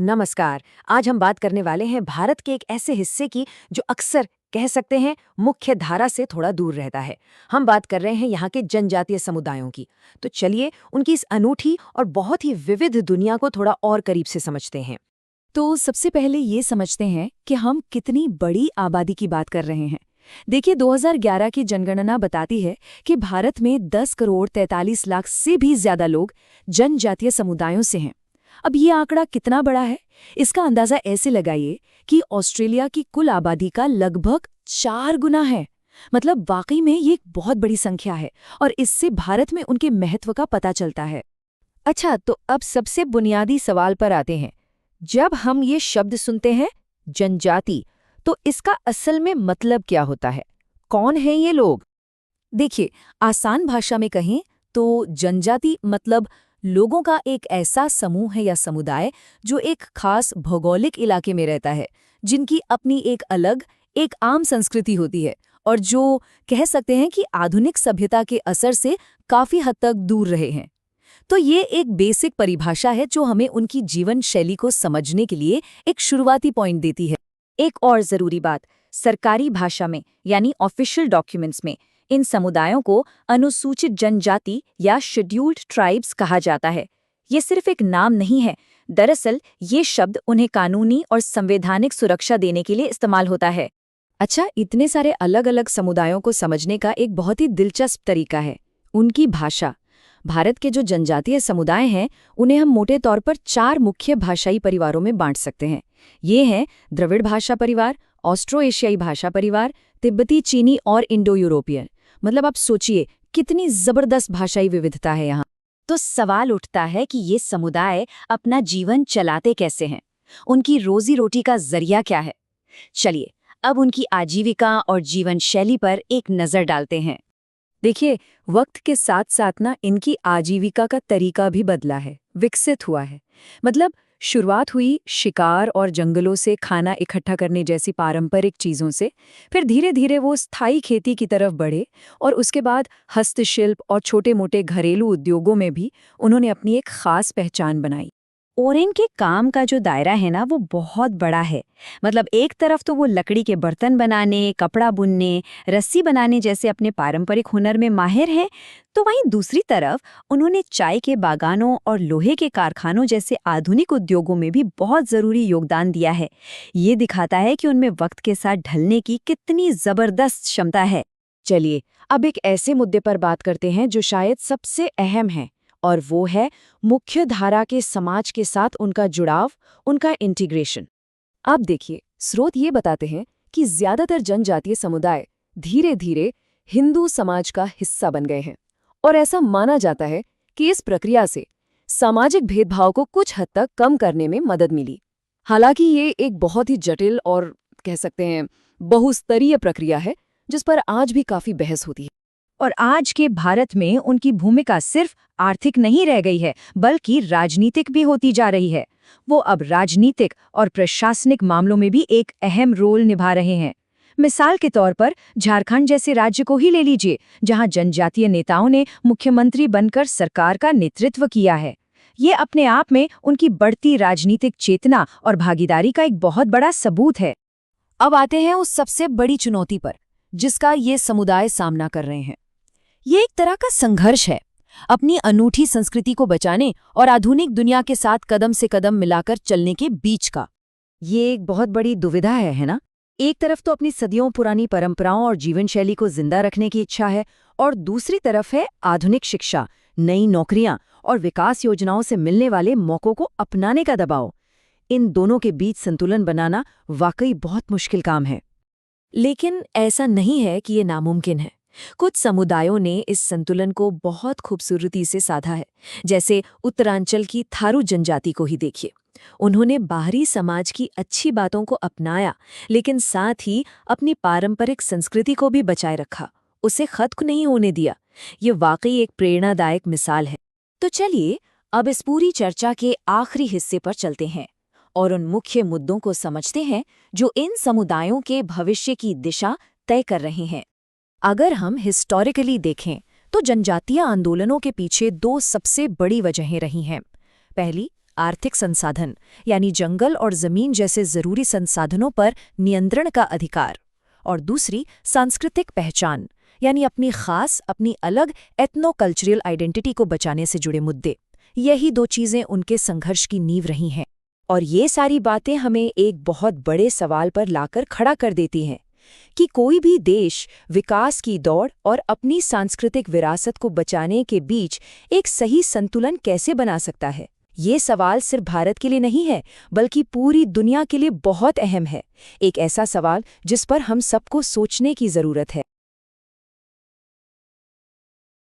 नमस्कार। आज हम बात करने वाले हैं भारत के एक ऐसे हिस्से की जो अक्सर कह सकते हैं मुख्य धारा से थोड़ा दूर रहता है। हम बात कर रहे हैं यहाँ के जनजातीय समुदायों की। तो चलिए उनकी इस अनूठी और बहुत ही विविध दुनिया को थोड़ा और करीब से समझते हैं। तो सबसे पहले ये समझते हैं कि हम कितनी बड़ी आबादी की बात कर रहे हैं। देखिए 2011 की जनगणना बताती है कि भारत में 10 करोड़ 43 लाख से भी ज्यादा लोग जनजातीय समुदायों से हैं। अब ये आंकड़ा कितना बड़ा है, इसका अंदाजा ऐसे लगाइए कि ऑस्ट्रेलिया की कुल आबादी का लगभग 4 गुना है। मतलब वाकई में ये एक बहुत बड़ी संख्या है और इससे भारत में उनके महत्व का पता चलता है। अच्छा, तो अब सबसे बुनियादी सवाल पर आते हैं। जब हम ये शब्द सुनते हैं जनजाति, तो इसका असल में मतलब क्या होता है? कौन हैं ये लोग? देखिए, आसान भाषा में कहें तो जनजाति मतलब लोगों का एक ऐसा समूह है या समुदाय जो एक खास भौगोलिक इलाके में रहता है, जिनकी अपनी एक अलग, एक आम संस्कृति होती है और जो कह सकते हैं कि आधुनिक सभ्यता के असर से काफी हद तक दूर रहे हैं। तो ये एक बेसिक परिभाषा है जो हमें उनकी जीवन शैली को समझने के लिए एक शुरुआती पॉइंट देती है। एक और जरूरी बात, सरकारी भाषा में यानी ऑफिशियल डॉक्यूमेंट्स में इन समुदायों को अनुसूचित जनजाति या शेड्यूल्ड ट्राइब्स कहा जाता है। ये सिर्फ एक नाम नहीं है, दरअसल ये शब्द उन्हें कानूनी और संवैधानिक सुरक्षा देने के लिए इस्तेमाल होता है। अच्छा, इतने सारे अलग अलग समुदायों को समझने का एक बहुत ही दिलचस्प तरीका है उनकी भाषा। भारत के जो जनजातीय समुदाय हैं उन्हें हम मोटे तौर पर 4 मुख्य भाषाई परिवारों में बांट सकते हैं। ये हैं द्रविड़ भाषा परिवार, ऑस्ट्रो एशियाई भाषा परिवार, तिब्बती चीनी और इंडो यूरोपियन। मतलब आप सोचिए कितनी जबरदस्त भाषाई विविधता है यहाँ। तो सवाल उठता है कि ये समुदाय अपना जीवन चलाते कैसे हैं? उनकी रोजी रोटी का जरिया क्या है? चलिए अब उनकी आजीविका और जीवन शैली पर एक नजर डालते हैं। देखिए, वक्त के साथ साथ ना इनकी आजीविका का तरीका भी बदला है, विकसित हुआ है। मतलब शुरुआत हुई शिकार और जंगलों से खाना इकट्ठा करने जैसी पारंपरिक चीज़ों से, फिर धीरे धीरे वो स्थायी खेती की तरफ बढ़े और उसके बाद हस्तशिल्प और छोटे-मोटे घरेलू उद्योगों में भी उन्होंने अपनी एक खास पहचान बनाई। और इनके काम का जो दायरा है ना वो बहुत बड़ा है। मतलब एक तरफ तो वो लकड़ी के बर्तन बनाने, कपड़ा बुनने, रस्सी बनाने जैसे अपने पारंपरिक हुनर में माहिर हैं, तो वहीं दूसरी तरफ उन्होंने चाय के बागानों और लोहे के कारखानों जैसे आधुनिक उद्योगों में भी बहुत ज़रूरी योगदान दिया है। ये दिखाता है कि उनमें वक्त के साथ ढलने की कितनी ज़बरदस्त क्षमता है। चलिए अब एक ऐसे मुद्दे पर बात करते हैं जो शायद सबसे अहम है, और वो है मुख्य धारा के समाज के साथ उनका जुड़ाव, उनका इंटीग्रेशन। अब देखिए, स्रोत ये बताते हैं कि ज्यादातर जनजातीय समुदाय धीरे धीरे हिंदू समाज का हिस्सा बन गए हैं और ऐसा माना जाता है कि इस प्रक्रिया से सामाजिक भेदभाव को कुछ हद तक कम करने में मदद मिली। हालांकि ये एक बहुत ही जटिल और कह सकते हैं बहुस्तरीय प्रक्रिया है जिस पर आज भी काफी बहस होती है। और आज के भारत में उनकी भूमिका सिर्फ आर्थिक नहीं रह गई है, बल्कि राजनीतिक भी होती जा रही है। वो अब राजनीतिक और प्रशासनिक मामलों में भी एक अहम रोल निभा रहे हैं। मिसाल के तौर पर झारखंड जैसे राज्य को ही ले लीजिए, जहां जनजातीय नेताओं ने मुख्यमंत्री बनकर सरकार का नेतृत्व किया है। ये अपने आप में उनकी बढ़ती राजनीतिक चेतना और भागीदारी का एक बहुत बड़ा सबूत है। अब आते हैं उस सबसे बड़ी चुनौती पर जिसका ये समुदाय सामना कर रहे हैं। ये एक तरह का संघर्ष है, अपनी अनूठी संस्कृति को बचाने और आधुनिक दुनिया के साथ कदम से कदम मिलाकर चलने के बीच का। ये एक बहुत बड़ी दुविधा है ना? एक तरफ तो अपनी सदियों पुरानी परंपराओं और जीवन शैली को जिंदा रखने की इच्छा है, और दूसरी तरफ है आधुनिक शिक्षा, नई नौकरियां और विकास योजनाओं से मिलने वाले मौकों को अपनाने का दबाव। इन दोनों के बीच संतुलन बनाना वाकई बहुत मुश्किल काम है। लेकिन ऐसा नहीं है कि ये नामुमकिन है। कुछ समुदायों ने इस संतुलन को बहुत खूबसूरती से साधा है। जैसे उत्तरांचल की थारू जनजाति को ही देखिए। उन्होंने बाहरी समाज की अच्छी बातों को अपनाया, लेकिन साथ ही अपनी पारंपरिक संस्कृति को भी बचाए रखा, उसे खत्म नहीं होने दिया। ये वाकई एक प्रेरणादायक मिसाल है। तो चलिए अब इस पूरी चर्चा के आखिरी हिस्से पर चलते हैं और उन मुख्य मुद्दों को समझते हैं जो इन समुदायों के भविष्य की दिशा तय कर रहे हैं। अगर हम हिस्टोरिकली देखें तो जनजातीय आंदोलनों के पीछे 2 सबसे बड़ी वजहें रही हैं। पहली, आर्थिक संसाधन यानी जंगल और जमीन जैसे जरूरी संसाधनों पर नियंत्रण का अधिकार, और दूसरी सांस्कृतिक पहचान यानी अपनी अलग एथनो कल्चरल आइडेंटिटी को बचाने से जुड़े मुद्दे। यही दो चीजें उनके संघर्ष की नींव रही हैं। और ये सारी बातें हमें एक बहुत बड़े सवाल पर लाकर खड़ा कर देती हैं कि कोई भी देश विकास की दौड़ और अपनी सांस्कृतिक विरासत को बचाने के बीच एक सही संतुलन कैसे बना सकता है। ये सवाल सिर्फ भारत के लिए नहीं है, बल्कि पूरी दुनिया के लिए बहुत अहम है। एक ऐसा सवाल जिस पर हम सबको सोचने की जरूरत है।